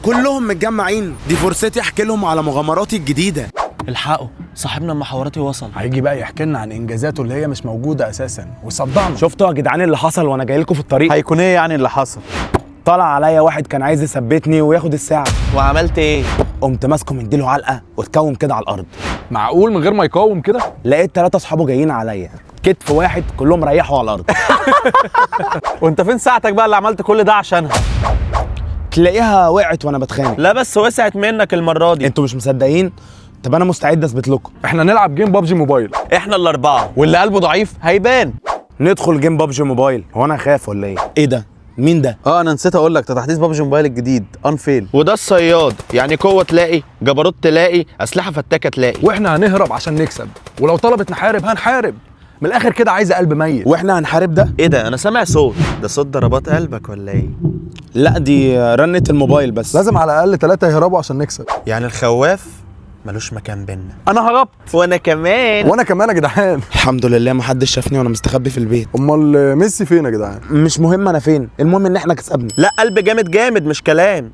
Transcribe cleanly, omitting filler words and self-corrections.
كلهم متجمعين، دي فرصتي احكي لهم على مغامراتي الجديده. الحقوا صاحبنا المحاوراتي وصل. هيجي بقى يحكي لنا عن انجازاته اللي هي مش موجوده اساسا ويصدعنا. شفتوا يا جدعان اللي حصل وانا جاي لكم في الطريق؟ هيكون ايه يعني اللي حصل؟ طلع عليا واحد كان عايز يثبتني وياخد الساعه، وعملت ايه؟ قمت ماسكه مديله علقه واتكوم كده على الارض. معقول من غير ما يقاوم كده؟ لقيت 3 اصحابه جايين عليا، كتف واحد كلهم ريحوا على الارض. وانت فين ساعتك بقى اللي عملت كل ده عشانها؟ تلاقيها وقعت وانا بتخانق. لا بس وسعت منك المره دي. انتوا مش مصدقين؟ طب انا مستعد اثبت لكم. احنا نلعب جيم بابجي موبايل. احنا الاربعه، واللي قلبه ضعيف هيبان. ندخل جيم بابجي موبايل. هو انا خاف ولا ايه؟ ايه ده؟ مين ده؟ انا نسيت اقول لك، ده تحديث بابجي موبايل الجديد انفيل. وده الصياد، يعني قوه تلاقي، جبروت تلاقي، اسلحه فتاكه تلاقي. واحنا هنهرب عشان نكسب، ولو طلبت نحارب هنحارب. من الاخر كده عايزه قلب ميت. واحنا هنحارب ده؟ ايه ده؟ انا سامع صوت، ده صوت ضربات قلبك ولا ايه؟ لا دي رنة الموبايل بس. لازم على الاقل 3 يهربوا عشان نكسب. يعني الخواف ملوش مكان بينا. انا هربت. وانا كمان. وانا كمان يا جدعان. الحمد لله ما حدش شافني وانا مستخبي في البيت. امال ميسي فين يا جدعان؟ مش مهم انا فين، المهم ان احنا كسبنا. لا قلب جامد جامد مش كلام.